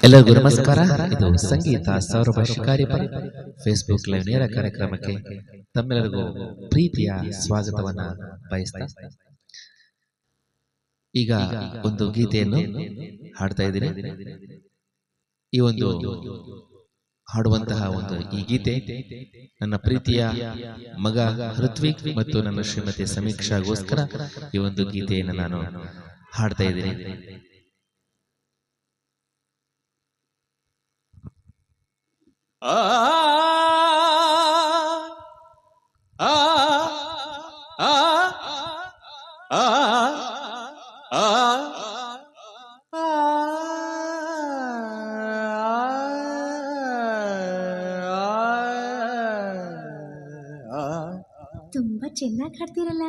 ಎಲ್ಲರಿಗೂ ನಮಸ್ಕಾರ. ಇದು ಸಂಗೀತ ಸೌರಭ ಶಿಕಾರಿಪುರ ಫೇಸ್ಬುಕ್ ಲೈವ್ ನೇರ ಕಾರ್ಯಕ್ರಮಕ್ಕೆ ತಮ್ಮೆಲ್ಲರಿಗೂ ಪ್ರೀತಿಯ ಸ್ವಾಗತವನ್ನ ಬಯಸ್ತಾ ಈಗ ಒಂದು ಗೀತೆಯನ್ನು ಹಾಡ್ತಾ ಇದ್ದೀನಿ. ಈ ಒಂದು ಹಾಡುವಂತಹ ಈ ಗೀತೆ ನನ್ನ ಪ್ರೀತಿಯ ಮಗ ಋತ್ವಿಕ್ ಮತ್ತು ನನ್ನ ಶ್ರೀಮತಿ ಸಮೀಕ್ಷಾಗೋಸ್ಕರ ಈ ಒಂದು ಗೀತೆಯನ್ನು ನಾನು ಹಾಡ್ತಾ ಇದ್ದೀನಿ. ತುಂಬಾ ಚೆನ್ನಾಗಿ ಹಾಡ್ತಿರಲ್ಲ.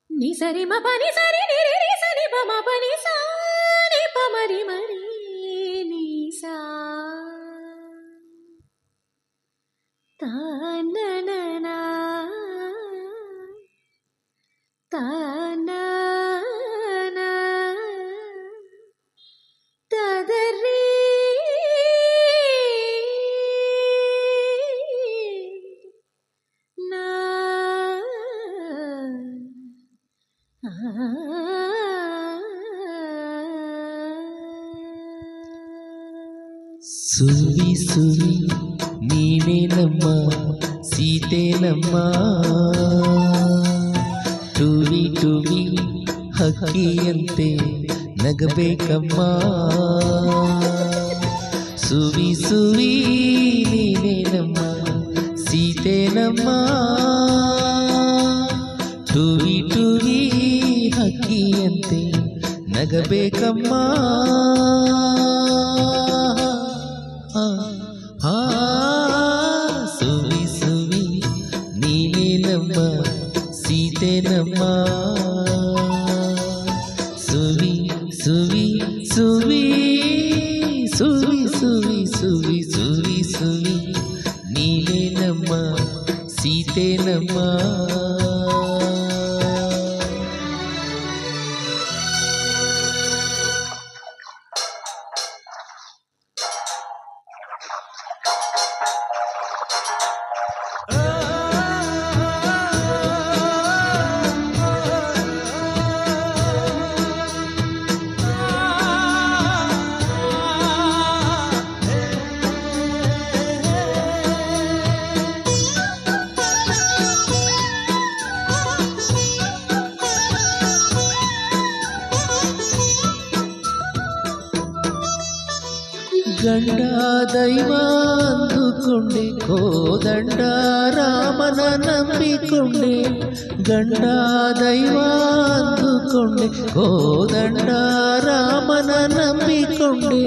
ನೀ ಸರಿ ಮ ಪನಿ ಸರಿ ನಿ ರಿ ರಿ ಸನಿ ಪ ಮ ಪನಿ ಸಾ ನಿ ಪ ಮರಿ ಮರಿ ನೀ ಸಾ ತಾ ನ ನ ನ ತಾ ನ ನ ತ ದ ರಿ ನ ಸುವಿ ಸುವಿ ನೀನೇ ನಮ್ಮ ಸೀತೆ ನಮ್ಮ, ಟುವಿ ಟುವಿ ಹಕ್ಕಿಯಂತೆ ನಗಬೇಕಮ್ಮ. ಸುವಿ ಸುವಿ ನೀನೇ ನಮ್ಮ ಸೀತೆ ನಮ್ಮ, ಟುವಿ ಟುವಿ ಹಕ್ಕಿಯಂತೆ ನಗಬೇಕಮ್ಮ. ಸುವಿ ಸುವಿ ನೀನೇ ನಮ್ಮ ಸೀತೆ ನಮ್ಮ, ಸುವಿ ಸುವಿ ಸುವಿ ಸುವಿ ಸುವಿ ಸುವಿ ಸುವಿ ಸುವಿ ನೀನೇ ನಮ್ಮ ಸೀತೆ ನಮ್ಮ. ಗಂಡ ದೈವ ಅಂದುಕೊಂಡೆ, ಕೋದಂಡ ರಾಮನ ನಂಬಿಕೊಂಡೆ. ಗಂಡ ದೈವ ಅಂದುಕೊಂಡೆ, ಕೋದಂಡ ರಾಮನ ನಂಬಿಕೊಂಡೆ.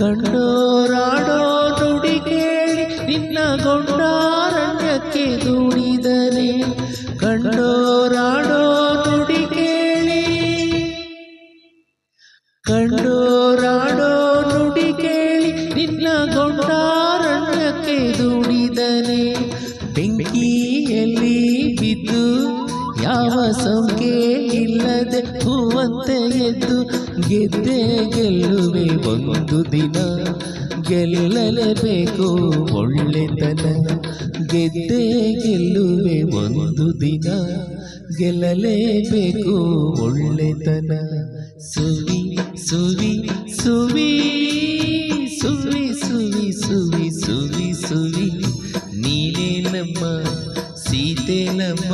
ಕಂಡೋರಾಡೋ ನುಡಿ ಕೇಳಿ ನಿನ್ನ ಗೊಂಡಾರಣ್ಯಕ್ಕೆ ದೂಡಿದನೆ. ಕಂಡೋರಾಡೋ ನುಡಿ ಕೇಳಿ, ಕಂಡೋರಾಡೋ ನುಡಿ ಕೇಳಿ ನಿನ್ನ ಗೊಂಡಾರಣ್ಯಕ್ಕೆ ದೂಡಿದನೆ. ಬೆಂಕಿಯಲ್ಲಿ ಬಿದ್ದು ಯಾವ ಸಂಖ್ಯೆ ಇಲ್ಲದೆ ಹೂವಂತೆ ಎದ್ದು ಗೆದ್ದೆ ಗೆಲ್ಲುವೆ ಒಂದು ದಿನ. ಗೆಲ್ಲಲೇಬೇಕು ಒಳ್ಳೆತನ, ಗೆದ್ದೆ ಗೆಲ್ಲುವೆ ಒಂದು ದಿನ. ಗೆಲ್ಲಲೇಬೇಕು ಒಳ್ಳೆತನ. ಸುವಿ ಸುವಿ ಸುವಿ ಸುವಿ ಸುವಿ ಸುವಿ ಸುವಿ ಸುವಿ ನೀನೇ ನಮ್ಮ ಸೀತೆ ನಮ್ಮ.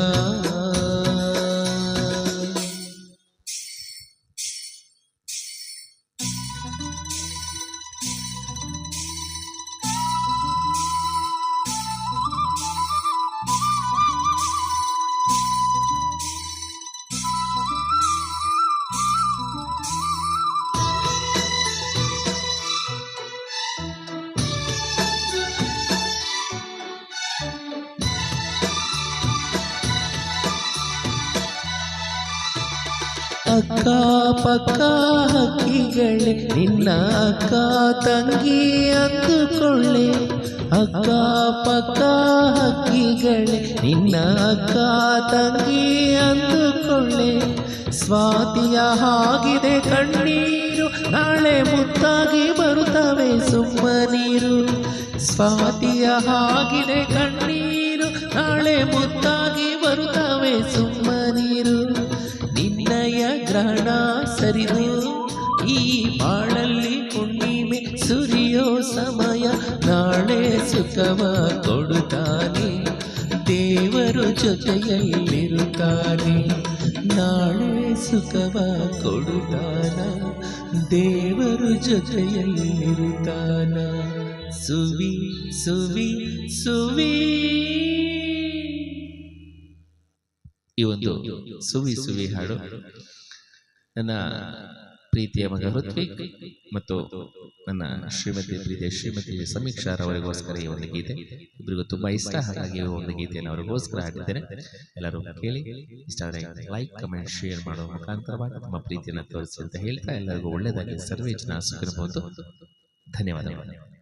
ಅಕ್ಕ ಪಕ್ಕ ಹಕ್ಕಿಗಳೇ ನಿನ್ನ ಅಕ್ಕ ತಂಗಿ ಅಂದುಕೊಳ್ಳೆ. ಅಕ್ಕ ಪಕ್ಕ ಹಕ್ಕಿಗಳೇ ನಿನ್ನ ಅಕ್ಕ ತಂಗಿ ಅಂದುಕೊಳ್ಳೆ. ಸ್ವಾತಿಯ ಹಾಗಿದೆ ಕಣ್ಣೀರು ನಾಳೆ ಮುತ್ತಾಗಿ ಬರುತ್ತವೆ ಸ್ವಾತಿಯ ಹಾಗಿದೆ ಕಣ್ಣೀರು, ನಾಳೆ ಮುತ್ತಾಗಿ ಬರುತ್ತವೆ ಸುಮ್ಮನೀರು. ನಿನ್ನಯ ಗ್ರಹಣ ಸರಿದು ಈ ಬಾಳಲ್ಲಿ ಹುಣ್ಣಿಮೆ ಸುರಿಯೋ ಸಮಯ, ನಾಳೆ ಸುಖವ ಕೊಡುತ್ತಾನೆ ದೇವರು ಜೊತೆಯಲ್ಲಿರುತ್ತಾನೆ. ನಾಳೆ ಸುಖವ ಕೊಡುತ್ತಾನ ದೇವರು ಜೊತೆಯಲ್ಲಿರುತ್ತಾನ. ಸುವಿ ಸುವಿ ಸುವಿ. ಈ ಒಂದು ಸುವಿ ಸುವಿ ಹಾಡು ನನ್ನ ಪ್ರೀತಿಯ ಮಗ ಋತ್ವಿಕ್ ಮತ್ತು ನನ್ನ ಪ್ರೀತಿಯ ಶ್ರೀಮತಿ ಸಮೀಕ್ಷಾರವರಿಗೋಸ್ಕರ ಈ ಒಂದು ಗೀತೆ ಇಬ್ಬರಿಗೂ ತುಂಬಾ ಇಷ್ಟ. ಹಾಗಾಗಿ ಈ ಒಂದು ಗೀತೆಯನ್ನು ಅವರಿಗೋಸ್ಕರ ಹಾಡಿದ್ದೇನೆ. ಎಲ್ಲರೂ ಕೇಳಿ, ಇಷ್ಟ ಆದರೆ ಲೈಕ್, ಕಮೆಂಟ್, ಶೇರ್ ಮಾಡುವ ಮುಖಾಂತರವಾಗಿ ನಮ್ಮ ಪ್ರೀತಿಯನ್ನು ತೋರಿಸಿ ಅಂತ ಹೇಳ್ತಾ ಎಲ್ಲರಿಗೂ ಒಳ್ಳೆಯದಾಗಿ ಸರ್ವೇ ಜನ ಸುಖಿರಬಹುದು. ಧನ್ಯವಾದಗಳು.